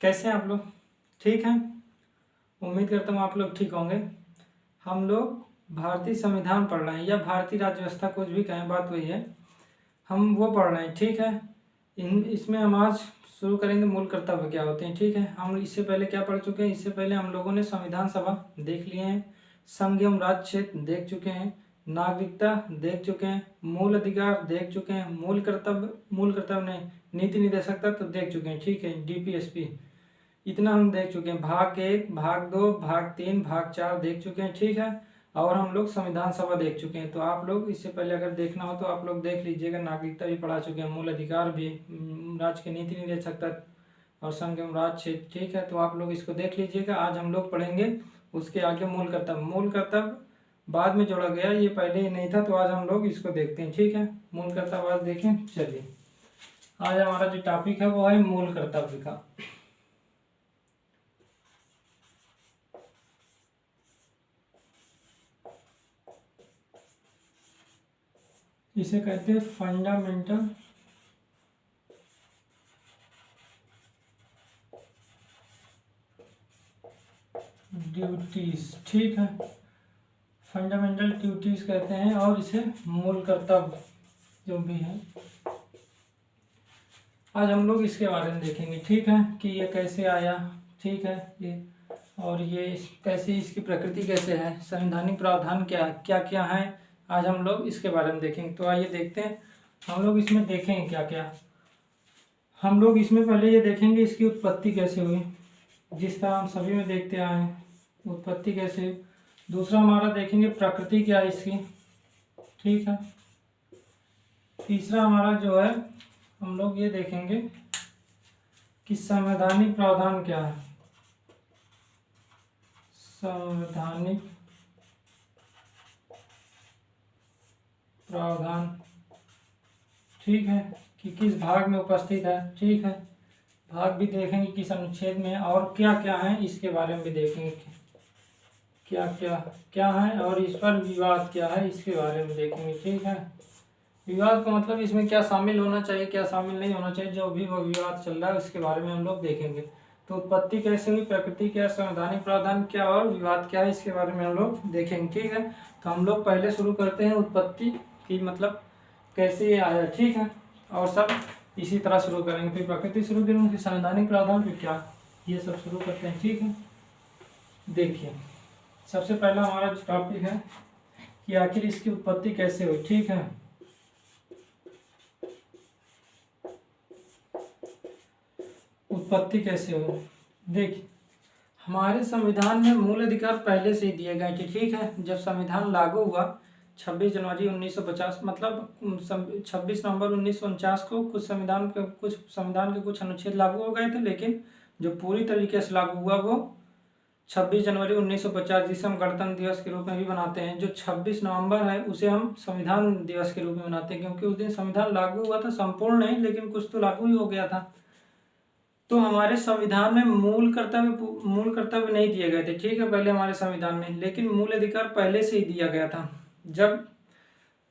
कैसे हैं आप लोग? ठीक हैं? उम्मीद करता हूँ आप लोग ठीक होंगे। हम लोग भारतीय संविधान पढ़ रहे हैं या भारतीय राज्य व्यवस्था, कुछ भी कहें, बात वही है। हम वो पढ़ रहे हैं, ठीक है। इसमें हम आज शुरू करेंगे मूल कर्तव्य क्या होते हैं, ठीक है। हम इससे पहले क्या पढ़ चुके हैं? इससे पहले हम लोगों ने संविधान सभा देख लिए हैं, संघ एवं राज्य क्षेत्र देख चुके हैं, नागरिकता देख चुके हैं, मूल अधिकार देख चुके हैं, मूल कर्तव्य नहीं, नीति निर्देशक तत्व देख चुके हैं, ठीक है। डीपीएसपी इतना हम देख चुके हैं। भाग 1, भाग 2, भाग 3, भाग 4 देख चुके हैं, ठीक है। और हम लोग संविधान सभा देख चुके हैं। तो आप लोग इससे पहले अगर देखना हो तो आप लोग देख लीजिएगा। नागरिकता भी पढ़ा चुके हैं, मूल अधिकार भी, राज्य के नीति निर्देशक तत्व और संघ एवं राज्य क्षेत्र, ठीक है। तो आप लोग इसको देख लीजिएगा। आज हम लोग पढ़ेंगे उसके आगे मूल कर्तव्य। मूल कर्तव्य बाद में जोड़ा गया, ये पहले ही नहीं था, तो आज हम लोग इसको देखते हैं, ठीक है। मूल कर्तव्य आज देखें। चलिए, आज हमारा जो टॉपिक है वो है मूल कर्तव्य का। इसे कहते हैं फंडामेंटल ड्यूटीज, ठीक है। फंडामेंटल ड्यूटीज कहते हैं और इसे मूल कर्तव्य जो भी है, आज हम लोग इसके बारे में देखेंगे, ठीक है। कि ये कैसे आया, ठीक है, ये और ये कैसे, इसकी प्रकृति कैसे है, संवैधानिक प्रावधान क्या क्या है, आज हम लोग इसके बारे में देखेंगे। तो आइए देखते हैं हम लोग इसमें देखेंगे क्या क्या। हम लोग इसमें पहले ये देखेंगे इसकी उत्पत्ति कैसे हुई, जिस तरह हम सभी में देखते आए हैं, उत्पत्ति कैसे हुई। दूसरा हमारा देखेंगे प्रकृति क्या है इसकी, ठीक है। तीसरा हमारा जो है हम लोग ये देखेंगे कि संवैधानिक प्रावधान क्या है, संवैधानिक प्रावधान, ठीक है, कि किस भाग में उपस्थित है, ठीक है। भाग भी देखेंगे किस अनुच्छेद में, और क्या क्या है इसके बारे में भी देखेंगे, क्या क्या है, और इस पर विवाद क्या है इसके बारे में देखेंगे, ठीक है। विवाद का मतलब इसमें क्या शामिल होना चाहिए, क्या शामिल नहीं होना चाहिए, जो भी वो विवाद चल रहा है उसके बारे में हम लोग देखेंगे। तो उत्पत्ति कैसे हुई, प्रकृति क्या, संवैधानिक प्रावधान क्या और विवाद क्या है, इसके बारे में हम लोग देखेंगे, ठीक है। तो हम लोग पहले शुरू करते हैं उत्पत्ति की, मतलब कैसे ये आया, ठीक है। और सब इसी तरह शुरू करेंगे, फिर प्रकृति शुरू करेंगे, फिर संवैधानिक प्रावधान, फिर क्या, ये सब शुरू करते हैं, ठीक है। देखिए, सबसे पहला हमारा जो टॉपिक है कि आखिर इसकी उत्पत्ति कैसे हुई, ठीक है। उत्पत्ति कैसे हुई, देखिए, हमारे संविधान में मूल अधिकार पहले से ही दिए गए थे, ठीक है। जब संविधान लागू हुआ 26 जनवरी 1950, मतलब 26 नवंबर 1949 को कुछ संविधान के कुछ अनुच्छेद लागू हो गए थे, लेकिन जो पूरी तरीके से लागू हुआ वो 26 जनवरी 1950, जिसे हम गणतंत्र दिवस के रूप में भी मनाते हैं। जो 26 नवंबर है उसे हम संविधान दिवस के रूप में मनाते हैं, क्योंकि उस दिन संविधान लागू हुआ था, संपूर्ण नहीं लेकिन कुछ तो लागू ही हो गया था। तो हमारे संविधान में मूल कर्तव्य नहीं दिए गए थे, ठीक है, पहले हमारे संविधान में, लेकिन मूल अधिकार पहले से ही दिया गया था। जब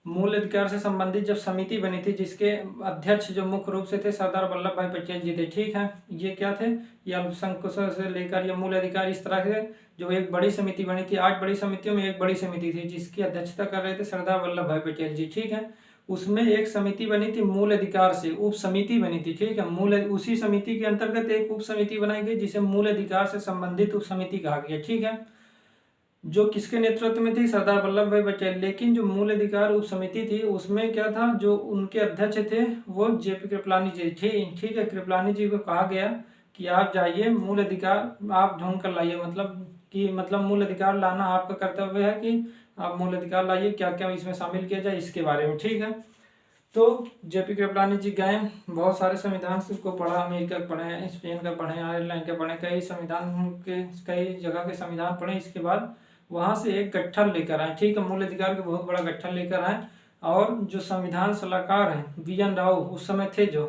मूल अधिकार से संबंधित जब समिति बनी थी, जिसके अध्यक्ष जो मुख्य रूप से थे सरदार वल्लभ भाई पटेल जी थे, ठीक है। ये क्या थे, ये अल्पसंख्यकों से लेकर ये मूल अधिकार, इस तरह से जो एक बड़ी समिति बनी थी। 8 बड़ी समितियों में एक बड़ी समिति थी जिसकी अध्यक्षता कर रहे थे सरदार वल्लभ भाई पटेल जी, ठीक है। उसमें एक समिति बनी थी मूल अधिकार से, उप समिति बनी थी, ठीक है। उसी समिति के अंतर्गत एक उप समिति बनाई गई जिसे मूल अधिकार से संबंधित उप समिति कहा गया, ठीक है। जो किसके नेतृत्व में थी, सरदार वल्लभ भाई पटेल। लेकिन जो मूल अधिकार उप समिति थी उसमें क्या था, जो उनके अध्यक्ष थे वो जेपी कृपलानी जी थे, ठीक है। कृपलानी जी को कहा गया कि आप जाइए, मूल अधिकार आप ढूंढ कर लाइए, मतलब मूल अधिकार लाना आपका कर्तव्य है कि आप मूल अधिकार लाइए, क्या क्या इसमें शामिल किया जाए इसके बारे में, ठीक है। तो जेपी कृपलानी जी गए, बहुत सारे संविधान को पढ़ा, अमेरिका का पढ़े, स्पेन का पढ़े, आयरलैंड का पढ़े, कई जगह के संविधान पढ़े। इसके बाद वहां से एक गट्ठर लेकर आए, ठीक है, मूल अधिकार के बहुत बड़ा गट्ठर लेकर आए। और जो संविधान सलाहकार हैं बी.एन. राव उस समय थे, जो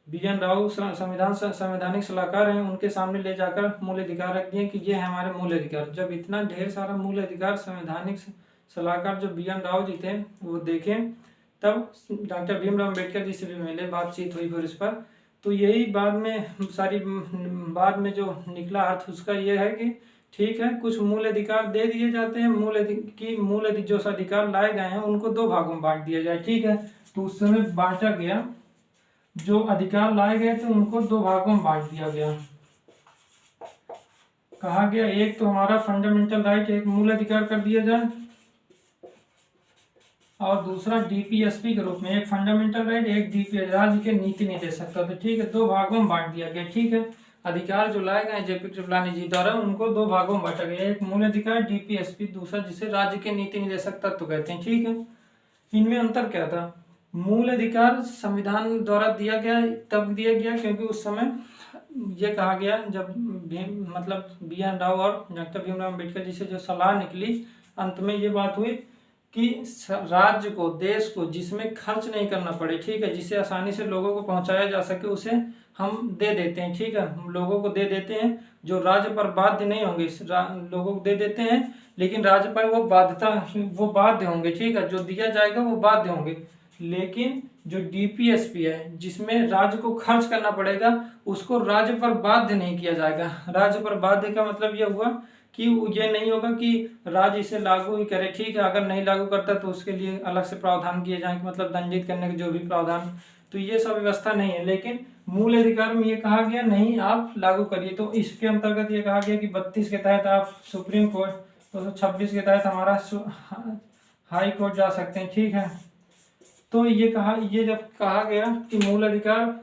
बी.एन. राव संवैधानिक सलाहकार हैं, उनके सामने ले जाकर मूल अधिकार रख दिए कि ये है हमारे मूल अधिकार। जब इतना ढेर सारा मूल अधिकार संवैधानिक सलाहकार जो बी.एन. राव जी थे वो देखें, तब डॉक्टर भीमराव अम्बेडकर जी से भी मिले, बातचीत हुई फिर इस पर। तो यही बाद में जो निकला अर्थ उसका ये है कि ठीक है, कुछ मूल अधिकार दे दिए जाते हैं, मूल जो अधिकार लाए गए हैं उनको दो भागों में बांट दिया जाए। ठीक है, तो उस समय बांटा गया, जो अधिकार लाए गए थे उनको दो भागों में बांट दिया गया। कहा गया एक तो हमारा फंडामेंटल राइट, एक मूल अधिकार कर दिया जाए, और दूसरा डीपीएसपी के रूप में एक फंडामेंटल राइट, एक डीपीएस, राज्य के नीति नहीं दे सकता। तो ठीक है, दो भागों में बांट दिया गया। ठीक है, अधिकार जो लाए गए जेपी कृपलानी जी द्वारा उनको दो भागों में बांटा गया, एक मूल अधिकार डीपीएसपी, दूसरा जिसे राज्य के नीति नहीं दे सकता तो कहते हैं। ठीक है, इनमें अंतर क्या था? मूल अधिकार संविधान द्वारा दिया गया, तब दिया गया क्योंकि उस समय ये कहा गया जब बी एन राव और डॉक्टर भीमराव अम्बेडकर जी से जो सलाह निकली, अंत में ये बात हुई कि राज्य को, देश को जिसमें खर्च नहीं करना पड़े, ठीक है, जिसे आसानी से लोगों को पहुंचाया जा सके, उसे हम दे देते हैं। ठीक है, हम लोगों को दे देते हैं, जो राज्य पर बाध्य नहीं होंगे लोगों को दे देते हैं, लेकिन राज्य पर वो बाध्य होंगे। ठीक है, जो दिया जाएगा वो बाध्य होंगे। लेकिन जो डीपीएसपी है जिसमें राज्य को खर्च करना पड़ेगा, उसको राज्य पर बाध्य नहीं किया जाएगा। राज्य पर बाध्य का मतलब ये हुआ कि ये नहीं होगा कि राज्य इसे लागू ही करे। ठीक है, अगर नहीं लागू करता तो उसके लिए अलग से प्रावधान किए जाएंगे, मतलब दंडित करने के जो भी प्रावधान, तो ये सब व्यवस्था नहीं है। लेकिन मूल अधिकार में ये कहा गया नहीं, आप लागू करिए। तो इसके अंतर्गत ये कहा गया कि 32 के तहत आप सुप्रीम कोर्ट, 226 के तहत हमारा हाई कोर्ट जा सकते हैं। ठीक है, तो ये जब कहा गया कि मूल अधिकार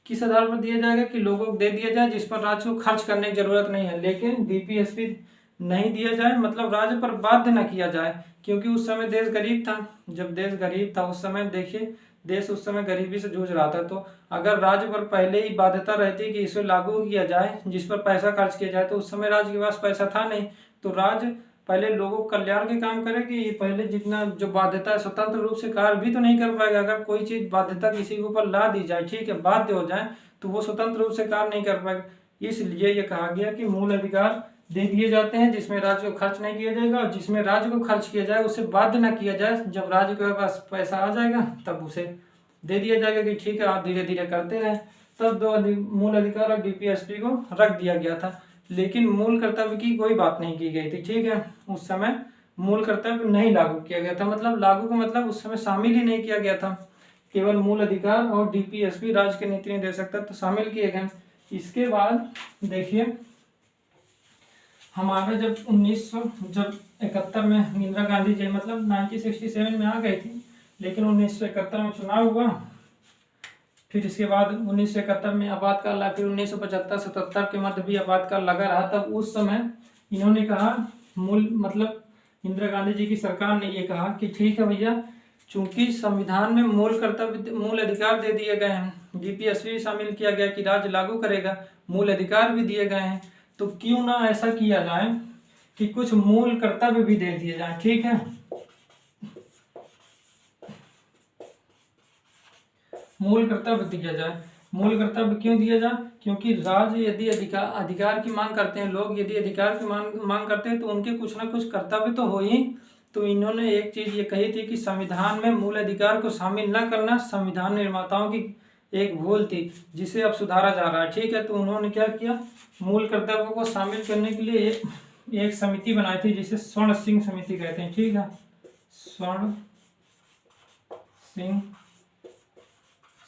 किस आधार पर दिया जाएगा कि लोगों को दे दिया जाए जिस पर राज्य को खर्च करने की जरूरत नहीं है, लेकिन डीपीएसपी नहीं दिया जाए, मतलब राज्य पर बाध्य न किया जाए, क्योंकि उस समय देश गरीब था। जब देश गरीब था उस समय देखिए, देश उस समय गरीबी से जूझ रहा था। तो अगर राज्य पर पहले ही बाध्यता रहती कि इसे लागू किया जाए, जिस पर पैसा खर्च किया जाए, तो उस समय राज्य के पास पैसा था नहीं। तो राज्य पहले लोगों के कल्याण के काम करे कि पहले जितना जो बाध्यता है स्वतंत्र रूप से कार्य भी तो नहीं कर पाएगा। अगर कोई चीज बाध्यता किसी के ऊपर ला दी जाए, ठीक है, बाध्य हो जाए, तो वो स्वतंत्र रूप से कार्य नहीं कर पाएगा। इसलिए ये कहा गया कि मूल अधिकार दे दिए जाते हैं जिसमें राज्य को खर्च नहीं किया जाएगा, और जिसमें राज्य को खर्च किया जाए उसे बाध्य न किया जाए। जब राज्य के पास पैसा आ जाएगा तब उसे दे दिया जाएगा कि ठीक है आप धीरे धीरे करते रहे। तब दो मूल अधिकार और डीपीएसपी को रख दिया गया था, लेकिन मूल कर्तव्य की कोई बात नहीं की गई थी। ठीक है, उस समय मूल कर्तव्य नहीं लागू किया गया था, मतलब लागू का मतलब उस समय शामिल ही नहीं किया गया था। केवल मूल अधिकार और डीपीएसपी राज्य की नीति नहीं दे सकता तो शामिल किए गए। इसके बाद देखिए हमारा जब 1971 में इंदिरा गांधी जी, मतलब 1967 में आ गई थी, लेकिन 1971 में चुनाव हुआ। फिर इसके बाद 1971 में आपातकाल लगा, फिर 1975-77 के मध्य भी आपातकाल लगा रहा। तब उस समय इन्होंने कहा इंदिरा गांधी जी की सरकार ने ये कहा कि ठीक है भैया, चूंकि संविधान में मूल अधिकार दे दिए गए हैं, डीपीएसपी भी शामिल किया गया कि राज्य लागू करेगा, मूल अधिकार भी दिए गए हैं, तो क्यों ना ऐसा किया जाए कि कुछ मूल कर्तव्य भी दे दिए जाए। ठीक है, मूल कर्तव्य दिया जाए। मूल कर्तव्य क्यों दिया जाए? क्योंकि राज्य यदि अधिकार की मांग करते हैं, लोग यदि अधिकार की मांग करते हैं, तो उनके कुछ ना कुछ कर्तव्य तो हो ही। तो इन्होंने एक चीज ये कही थी कि संविधान में मूल अधिकार को शामिल न करना संविधान निर्माताओं की एक भूल थी, जिसे अब सुधारा जा रहा है। ठीक है, तो उन्होंने क्या किया, मूल कर्तव्यों को शामिल करने के लिए एक समिति बनाई थी जिसे स्वर्ण सिंह समिति कहते हैं। ठीक है, स्वर्ण सिंह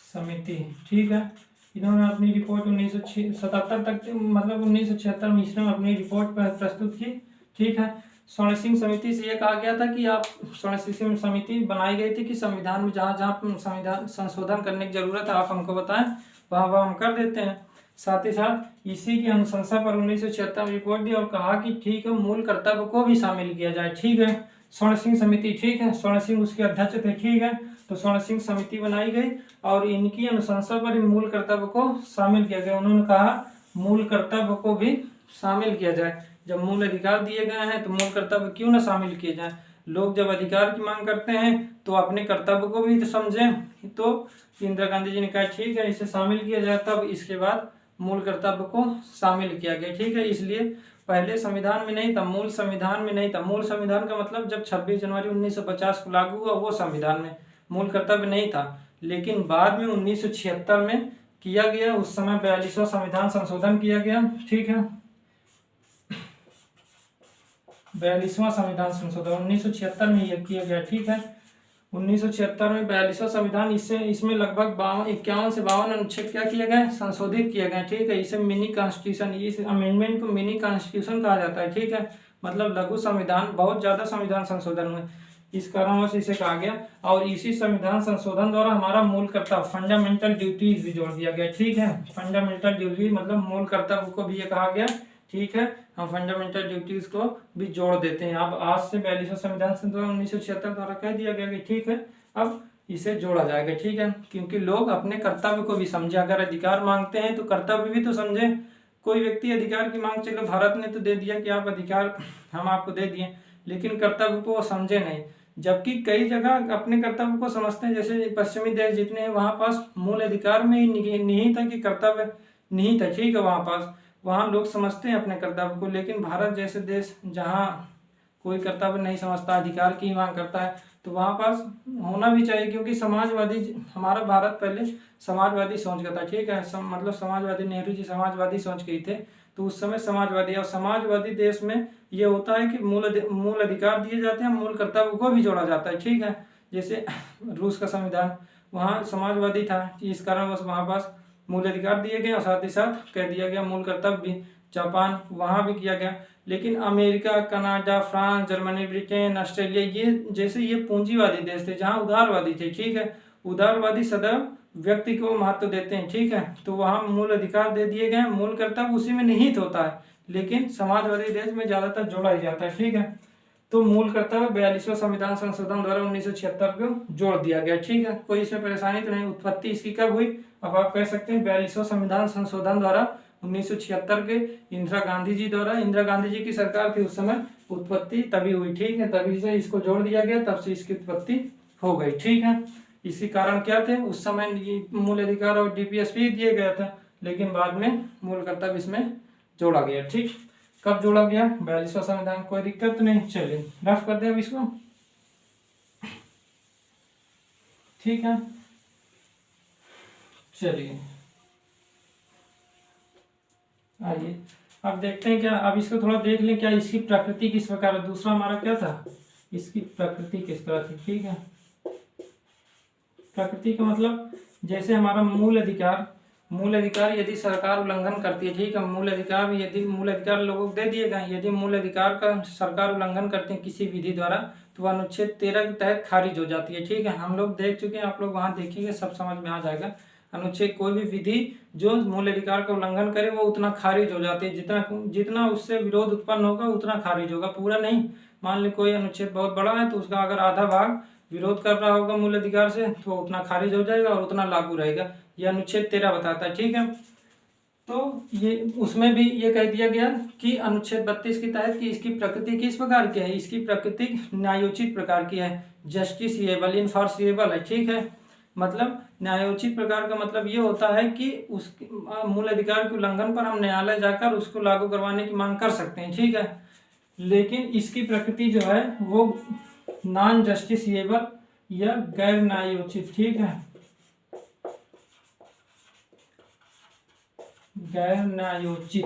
समिति। ठीक है, इन्होंने अपनी रिपोर्ट 1977 तक, मतलब 1976 ईस्वी में अपनी रिपोर्ट प्रस्तुत की। ठीक है, स्वर्ण सिंह समिति से ये कहा गया था कि आप, स्वर्ण सिंह समिति बनाई गई थी कि संविधान में जहाँ जहाँ संविधान संशोधन करने की जरूरत है आप हमको बताएं, वहाँ हम कर देते हैं। साथ ही साथ इसी की अनुशंसा पर 1976 में रिपोर्ट दी और कहा कि ठीक है, मूल कर्तव्य को भी शामिल किया जाए। ठीक है, स्वर्ण सिंह समिति, ठीक है, स्वर्ण सिंह उसके अध्यक्ष थे। ठीक है, तो स्वर्ण सिंह समिति बनाई गई और इनकी अनुशंसा पर मूल कर्तव्य को शामिल किया गया। उन्होंने कहा मूल कर्तव्य को भी शामिल किया जाए। जब मूल अधिकार दिए गए हैं तो मूल कर्तव्य क्यों ना शामिल किए जाए। लोग जब अधिकार की मांग करते हैं तो अपने कर्तव्य को भी तो समझें। तो इंदिरा गांधी जी ने कहा ठीक है, इसे शामिल किया जाए। तब इसके बाद मूल कर्तव्य को शामिल किया गया। ठीक है, इसलिए पहले संविधान में नहीं था, मूल संविधान में नहीं था। मूल संविधान का मतलब जब 26 जनवरी 1950 को लागू हुआ वो संविधान में मूल कर्तव्य नहीं था, लेकिन बाद में 1976 में किया गया, उस समय 42वां संविधान संशोधन किया गया। ठीक है, 42वां संविधान संशोधन 1976 में यह किया गया। ठीक है, 1976 में 42वां संविधान, इसमें लगभग 51 से 52 अनुच्छेद क्या किए गए, संशोधित किए गए। ठीक है, इसे मिनी कॉन्स्टिट्यूशन, इस अमेंडमेंट को मिनी कॉन्स्टिट्यूशन कहा जाता है। ठीक है, मतलब लघु संविधान, बहुत ज्यादा संविधान संशोधन हुए, इस कारणवश इसे कहा गया। और इसी संविधान संशोधन द्वारा हमारा मूल कर्तव्य फंडामेंटल ड्यूटीज भी जोड़ दिया गया। ठीक है, फंडामेंटल ड्यूटी मतलब मूल कर्तव्य को भी ये कहा गया। ठीक है, हम फंडामेंटल ड्यूटीज को भी जोड़ देते हैं। अब आज से 42वां संविधान संशोधन 1976 द्वारा कह दिया गया कि ठीक है, अब इसे जोड़ा जाएगा। ठीक है, क्योंकि लोग अपने कर्तव्य को भी समझे, अगर अधिकार मांगते हैं तो कर्तव्य भी तो समझे। कोई व्यक्ति अधिकार की मांग, चलो भारत ने तो दे दिया कि आप अधिकार हम आपको दे दिए, लेकिन कर्तव्य को वो समझे नहीं। जबकि कई जगह अपने कर्तव्य को समझते हैं, जैसे पश्चिमी देश जितने हैं वहाँ पास मूल अधिकार में ही निहित है कि कर्तव्य निहित है। ठीक है, वहाँ लोग समझते हैं अपने कर्तव्य को, लेकिन भारत जैसे देश जहाँ कोई कर्तव्य नहीं समझता, अधिकार की मांग करता है, तो वहाँ पास होना भी चाहिए, क्योंकि समाजवादी, हमारा भारत पहले समाजवादी सोच का था। ठीक है, मतलब समाजवादी, नेहरू जी समाजवादी सोच के ही थे, तो उस समय समाजवादी, और समाजवादी देश में ये होता है कि मूल अधिकार दिए जाते हैं, मूल कर्तव्य को भी जोड़ा जाता है। ठीक है, जैसे रूस का संविधान, वहाँ समाजवादी था, इस कारण बस वहाँ पास मूल अधिकार दिए गए और साथ ही साथ कह दिया गया मूल कर्तव्य भी। जापान, वहाँ भी किया गया। लेकिन America, Canada, France, Germany, Britain, Australia, ये पूंजीवादी देश थे जहाँ उदारवादी थे। ठीक है, उदारवादी सदैव व्यक्ति को महत्व देते हैं। ठीक है, तो वहाँ मूल अधिकार दे दिए गए, मूल कर्तव्य उसी में निहित होता है, लेकिन समाजवादी देश में ज्यादातर जोड़ा ही जाता है। ठीक है, तो मूल कर्तव्य 42वां संविधान संशोधन द्वारा 1976 को जोड़ दिया गया। ठीक है, कोई इसमें परेशानी तो नहीं। उत्पत्ति इसकी कब हुई, अब आप कह सकते हैं 42वां संविधान संशोधन द्वारा 1976 के इंदिरा गांधी जी द्वारा, इंदिरा गांधी जी की सरकार थी उस समय, उत्पत्ति तभी हुई। ठीक है, तभी से इसको जोड़ दिया गया, तब से इसकी उत्पत्ति हो गई। ठीक है, इसी कारण क्या थे, उस समय मूल अधिकार और डीपीएसपी दिए गया था, लेकिन बाद में मूल कर्तव्य इसमें जोड़ा गया। ठीक, कब जोड़ा गया, 42वां संविधान, कोई दिक्कत नहीं। चलिए रफ कर दें अब इसको। ठीक है, चलिए आइए अब देखते हैं क्या, अब इसको थोड़ा देख लें क्या इसकी प्रकृति किस प्रकार है। दूसरा हमारा क्या था, इसकी प्रकृति किस तरह थी। ठीक है, प्रकृति का मतलब जैसे हमारा मूल अधिकार यदि सरकार उल्लंघन करती है। ठीक है, मूल अधिकार लोगों को दे दिए गए, यदि मूल अधिकार का सरकार उल्लंघन करते हैं किसी विधि द्वारा, तो वह अनुच्छेद 13 के तहत खारिज हो जाती है। ठीक है, हम लोग देख चुके हैं, आप लोग वहां देखेंगे सब समझ में आ जाएगा। अनुच्छेद, कोई भी विधि जो मूल अधिकार का उल्लंघन करे वो उतना खारिज हो जाती है, जितना उससे विरोध उत्पन्न होगा उतना खारिज होगा, पूरा नहीं। मान ली कोई अनुच्छेद बहुत बड़ा है, तो उसका अगर आधा भाग विरोध कर रहा होगा मूल अधिकार से, तो उतना खारिज हो जाएगा और उतना लागू रहेगा। यह अनुच्छेद 13 बताता है। ठीक है, तो ये उसमें भी ये कह दिया गया कि अनुच्छेद 32 के तहत कि इसकी प्रकृति किस प्रकार की है, इसकी प्रकृति न्यायोचित प्रकार की है, जस्टिसएबल, इनफोर्सिएबल है। ठीक है, मतलब न्यायोचित प्रकार का मतलब ये होता है कि उस मूल अधिकार के उल्लंघन पर हम न्यायालय जाकर उसको लागू करवाने की मांग कर सकते हैं। ठीक है, लेकिन इसकी प्रकृति जो है वो नॉन जस्टिसएबल या गैर न्यायोचित। ठीक है, गैर न्यायोचित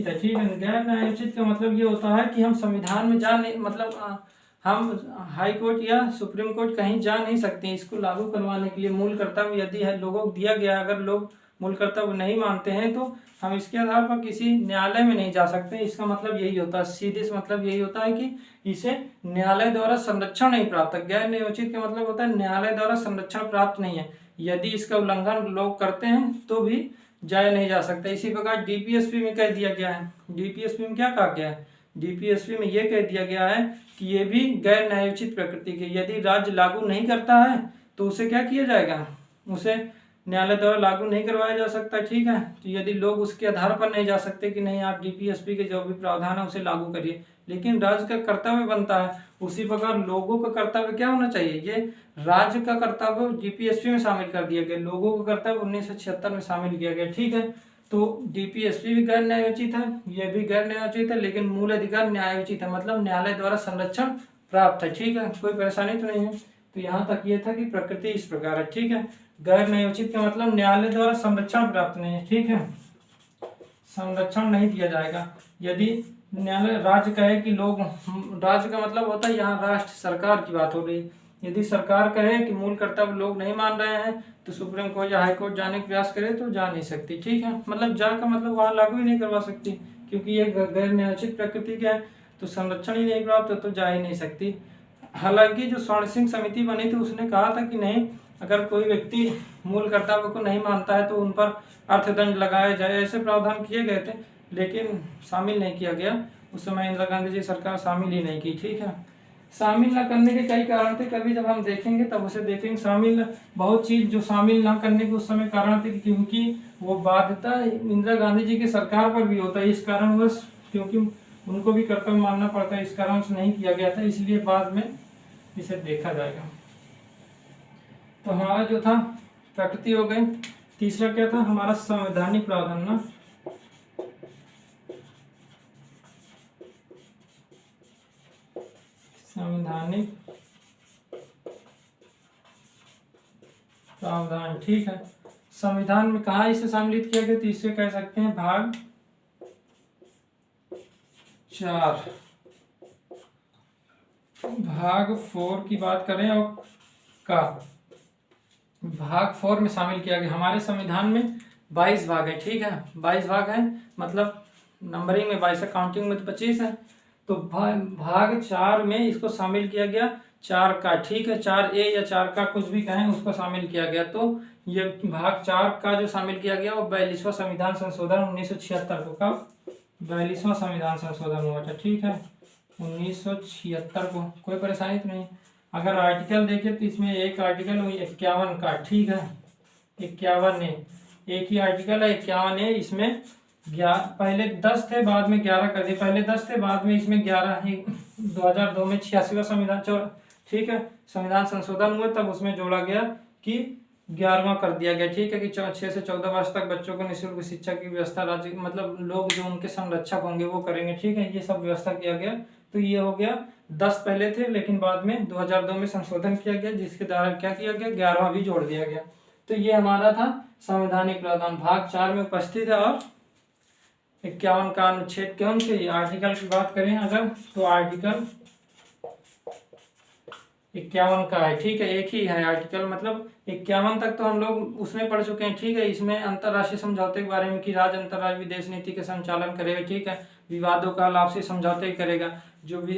है। ठीक है, गैर न्यायोचित का मतलब ये होता है कि हम संविधान में जा नहीं, मतलब हम हाई कोर्ट या सुप्रीम कोर्ट कहीं जा नहीं सकते इसको लागू करवाने के लिए। मूल कर्तव्य यदि है लोगों को दिया गया, अगर लोग मूल कर्तव्य नहीं मानते हैं तो हम इसके आधार पर किसी न्यायालय में नहीं जा सकते। इसका मतलब यही होता है, सीधे से मतलब यही होता है कि इसे न्यायालय द्वारा संरक्षण नहीं प्राप्त है। गैर न्यायोचित का मतलब होता है न्यायालय द्वारा संरक्षण प्राप्त नहीं है, यदि इसका उल्लंघन लोग करते हैं तो भी जाया नहीं जा सकता। इसी प्रकार डीपीएसपी में कह दिया गया है, डीपीएसपी में क्या कहा गया है, डीपीएसपी में यह कह दिया गया है कि ये भी गैर न्यायोचित प्रकृति की, यदि राज्य लागू नहीं करता है तो उसे क्या किया जाएगा, उसे न्यायालय द्वारा लागू नहीं करवाया जा सकता। ठीक है, तो यदि लोग उसके आधार पर नहीं जा सकते कि नहीं आप डीपीएसपी के जो भी प्रावधान है उसे लागू करिए, लेकिन राज्य का कर्तव्य बनता है। उसी प्रकार लोगों का कर्तव्य क्या होना चाहिए, ये राज्य का कर्तव्य डीपीएसपी में शामिल कर दिया गया, लोगों का कर्तव्य 1976 में शामिल किया गया। ठीक है, तो डीपीएसपी भी गैर न्यायोचित है, यह भी गैर न्यायोचित है, लेकिन मूल अधिकार न्यायोचित है, मतलब न्यायालय द्वारा संरक्षण प्राप्त है। ठीक है, कोई परेशानी तो नहीं है। तो यहाँ तक ये था कि प्रकृति इस प्रकार है। ठीक है, गैर न्यायोचित का मतलब न्यायालय द्वारा संरक्षण प्राप्त नहीं है, ठीक है, संरक्षण नहीं दिया जाएगा। यदि न्यायालय राज्य कहे कि लोग, राज्य का मतलब होता है यहाँ राष्ट्र सरकार की बात हो रही है, यदि सरकार कहे कि मूल कर्तव्य लोग नहीं मान रहे हैं तो सुप्रीम कोर्ट या हाई कोर्ट जाने का प्रयास करे तो जा नहीं सकती, ठीक है, मतलब जा का मतलब वहाँ लागू ही नहीं करवा सकती, क्योंकि ये गैर न्यायोचित प्रकृति का है, तो संरक्षण ही नहीं प्राप्त तो जा ही नहीं सकती। हालांकि जो स्वर्ण सिंह समिति बनी थी उसने कहा था कि नहीं, अगर कोई व्यक्ति मूल कर्तव्य को नहीं मानता है तो उन पर अर्थदंड लगाया जाए, ऐसे प्रावधान किए गए थे, लेकिन शामिल नहीं किया गया। उस समय इंदिरा गांधी जी सरकार शामिल ही नहीं की, ठीक है। शामिल न करने के कई कारण थे, कभी जब हम देखेंगे तब उसे देखेंगे। शामिल बहुत चीज जो शामिल न करने के उस समय कारण थे, क्योंकि वो बाध्यता इंदिरा गांधी जी की सरकार पर भी होता है, इस कारणवश, क्योंकि उनको भी कर्तव्य मानना पड़ता है, इस कारण से नहीं किया गया था, इसलिए बाद में इसे देखा जाएगा। तो हमारा जो था प्रकृति हो गई। तीसरा क्या था हमारा संवैधानिक प्रावधान ना, संवैधानिक प्रावधान, ठीक है। संविधान में कहा इसे सम्मिलित किया गया, तो इसे कह सकते हैं भाग 4, भाग 4 की बात करें और का भाग 4 में शामिल किया गया। हमारे संविधान में 22 भाग है, ठीक है, 22 भाग है, मतलब नंबरिंग में 22 है, काउंटिंग में तो 25 है। तो भाग 4 में इसको शामिल किया गया, 4 का, ठीक है, 4A या 4 का कुछ भी कहें, उसको शामिल किया गया। तो ये भाग 4 का जो शामिल किया गया वो 42वां संविधान संशोधन 1976 को, कब 42वां संविधान संशोधन हुआ था, ठीक है, 1976 को। कोई परेशानी तो नहीं। अगर आर्टिकल देखें तो इसमें एक आर्टिकल हुई 51 का, ठीक है, 51A, एक ही आर्टिकल है 51A। इसमें पहले 10 थे, बाद में 11 कर दिए, पहले 10 थे, बाद में इसमें 11 ही 2002 में 86वां संविधान, ठीक है, संविधान संशोधन हुआ, तब उसमें जोड़ा गया कि 11वां कर दिया गया, ठीक है, कि 6 से 14 वर्ष तक बच्चों को निःशुल्क शिक्षा की व्यवस्था राज्य, मतलब लोग जो उनके संरक्षक होंगे वो करेंगे, ठीक है, ये सब व्यवस्था किया गया। तो ये हो गया 10 पहले थे, लेकिन बाद में 2002 में संशोधन किया गया, जिसके द्वारा क्या किया गया, 11वां भी जोड़ दिया गया। तो ये हमारा था संवैधानिक प्रावधान भाग 4 में उपस्थित है। और 51 का अनुच्छेद कौन से आर्टिकल की बात करें अगर, तो आर्टिकल 51 का है, ठीक है, एक ही है आर्टिकल, मतलब 51 तक तो हम लोग उसमें पढ़ चुके हैं, ठीक है। इसमें अंतर्राष्ट्रीय समझौते के बारे में कि राज्य अंतर्राष्ट्रीय विदेश नीति के संचालन करेगा, ठीक है, विवादों का आपसी समझौते करेगा। जो भी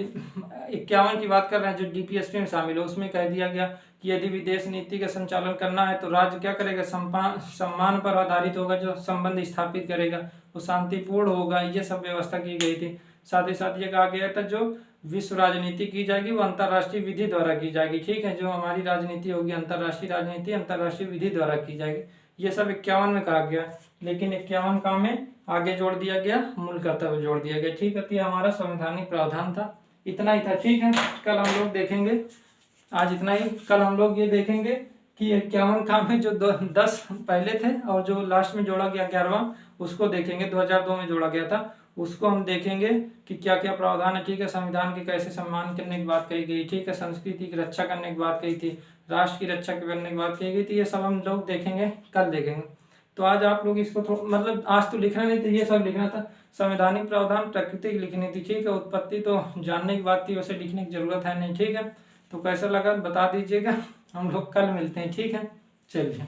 51 की बात कर रहे हैं जो DPSP में शामिल है, उसमें कह दिया गया कि यदि विदेश नीति का संचालन करना है तो राज्य क्या करेगा, सम्मान पर आधारित होगा, जो संबंध स्थापित करेगा वो शांतिपूर्ण होगा, ये सब व्यवस्था की गई थी। साथ ही साथ ये कहा गया था जो विश्व राजनीति की जाएगी वो अंतर्राष्ट्रीय विधि द्वारा की जाएगी, ठीक है, जो हमारी राजनीति होगी अंतर्राष्ट्रीय राजनीति अंतर्राष्ट्रीय विधि द्वारा की जाएगी, ये सब 51 में कहा गया। लेकिन 51 का में आगे जोड़ दिया गया, मूल कर्तव्य जोड़ दिया गया, ठीक है। तो ये हमारा संवैधानिक प्रावधान था, इतना ही था, ठीक है। कल हम लोग देखेंगे, आज इतना ही, कल हम लोग ये देखेंगे कि 51 का में जो 10 पहले थे और जो लास्ट में जोड़ा गया 11वां, उसको देखेंगे, 2002 में जोड़ा गया था, उसको हम देखेंगे कि क्या क्या प्रावधान है, ठीक है। संविधान के कैसे सम्मान करने की बात कही गई, ठीक है, संस्कृति की रक्षा करने की बात कही थी, राष्ट्र की रक्षा करने की बात कही गई थी, ये सब हम लोग देखेंगे, कल देखेंगे। तो आज आप लोग इसको मतलब आज तो लिखना नहीं था, ये सब लिखना था, संवैधानिक प्रावधान प्रकृति की लिखनी थी, ठीक है, उत्पत्ति तो जानने की बात थी, वैसे लिखने की जरूरत है नहीं, ठीक है। तो कैसा लगा बता दीजिएगा, हम लोग कल मिलते हैं, ठीक है, चलिए।